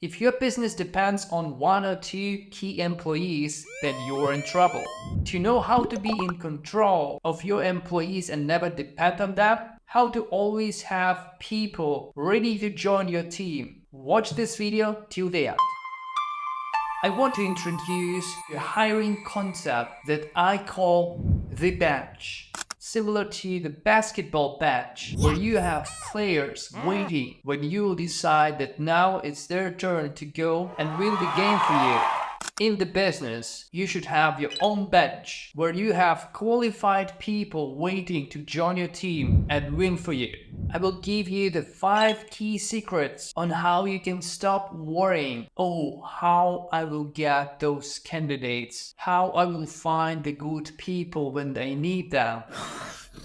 If your business depends on one or two key employees, then you're in trouble. To know how to be in control of your employees and never depend on them, how to always have people ready to join your team, watch this video till the end. I want to introduce a hiring concept that I call the bench. Similar to the basketball bench, where you have players waiting when you decide that now it's their turn to go and win the game for you. In the business, you should have your own bench, where you have qualified people waiting to join your team and win for you. I will give you the 5 key secrets on how you can stop worrying. Oh, how I will get those candidates, how I will find the good people when they need them.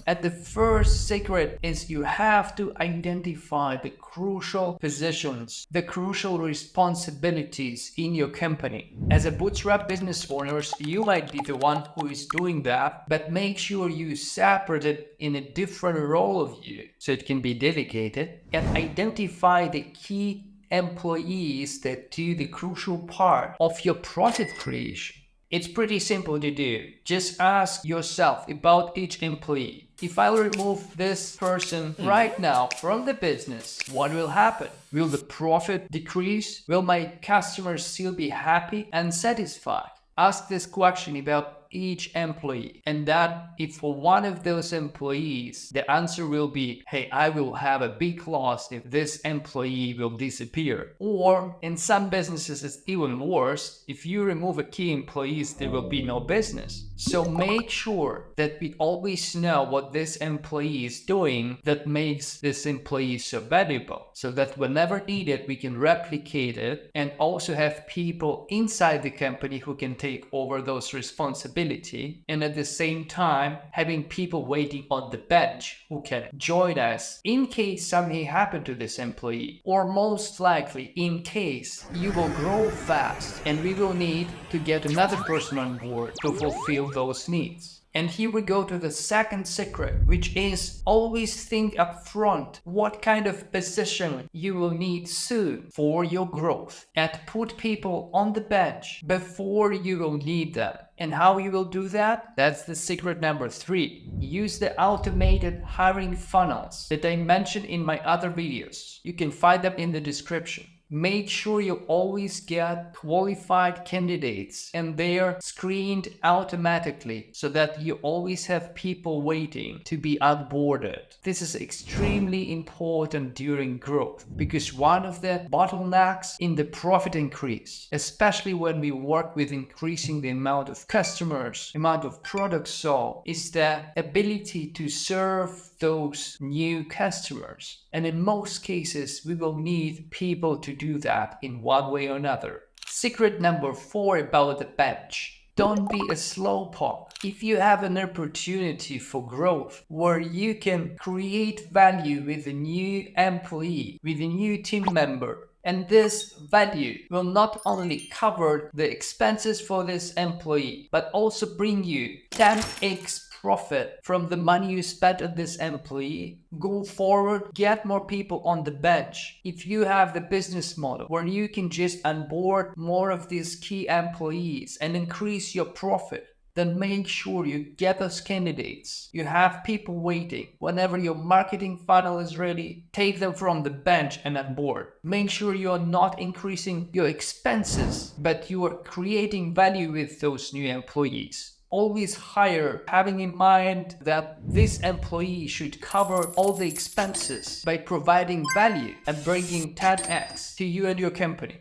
And the first secret is you have to identify the crucial positions, the crucial responsibilities in your company. As a bootstrap business owner, you might be the one who is doing that, but make sure you separate it in a different role of you so it can be delegated, and identify the key employees that do the crucial part of your profit creation. It's pretty simple to do. Just ask yourself about each employee. If I remove this person right now from the business, what will happen? Will the profit decrease? Will my customers still be happy and satisfied? Ask this question about each employee, and then if for one of those employees the answer will be, hey, I will have a big loss if this employee will disappear. Or in some businesses it's even worse, if you remove a key employee there will be no business. So make sure that we always know what this employee is doing that makes this employee so valuable, so that whenever needed we can replicate it and also have people inside the company who can take over those responsibilities, and at the same time having people waiting on the bench who can join us in case something happened to this employee, or most likely in case you will grow fast and we will need to get another person on board to fulfill those needs. And here we go to the second secret, which is always think up front what kind of position you will need soon for your growth, and put people on the bench before you will need them. And how you will do that? That's the secret number 3. Use the automated hiring funnels that I mentioned in my other videos. You can find them in the description. Make sure you always get qualified candidates and they are screened automatically so that you always have people waiting to be onboarded. This is extremely important during growth because one of the bottlenecks in the profit increase, especially when we work with increasing the amount of customers, amount of products sold, is the ability to serve those new customers. And in most cases, we will need people to do that in one way or another. Secret number 4 about the bench. Don't be a slowpoke. If you have an opportunity for growth where you can create value with a new employee, with a new team member, and this value will not only cover the expenses for this employee, but also bring you 10x profit from the money you spent on this employee, go forward, get more people on the bench. If you have the business model where you can just onboard more of these key employees and increase your profit, then make sure you get those candidates. You have people waiting. Whenever your marketing funnel is ready, take them from the bench and onboard. Make sure you are not increasing your expenses, but you are creating value with those new employees. Always hire, having in mind that this employee should cover all the expenses by providing value and bringing 10x to you and your company.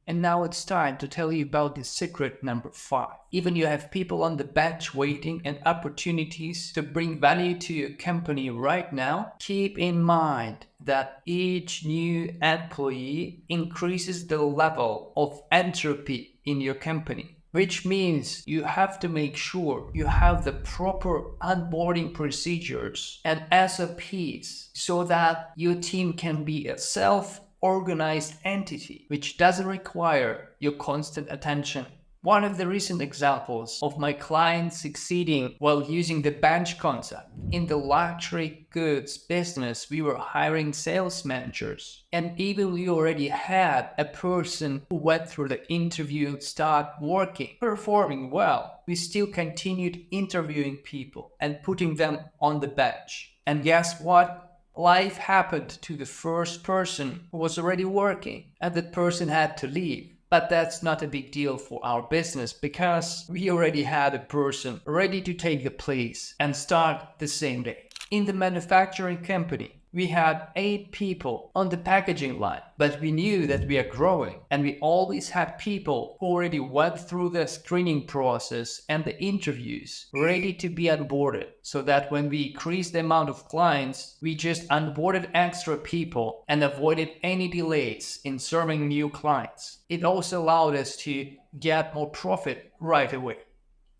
And now it's time to tell you about the secret number 5. Even you have people on the bench waiting and opportunities to bring value to your company right now, keep in mind that each new employee increases the level of entropy in your company. Which means you have to make sure you have the proper onboarding procedures and SOPs so that your team can be a self-organized entity which doesn't require your constant attention. One of the recent examples of my clients succeeding while using the bench concept. In the luxury goods business, we were hiring sales managers. And even we already had a person who went through the interview and started working, performing well, we still continued interviewing people and putting them on the bench. And guess what? Life happened to the first person who was already working, and that person had to leave. But that's not a big deal for our business because we already had a person ready to take the place and start the same day. In the manufacturing company, we had 8 people on the packaging line, but we knew that we are growing and we always had people who already went through the screening process and the interviews ready to be onboarded, so that when we increased the amount of clients, we just onboarded extra people and avoided any delays in serving new clients. It also allowed us to get more profit right away.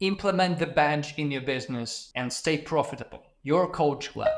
Implement the bench in your business and stay profitable. Your Coach Lab.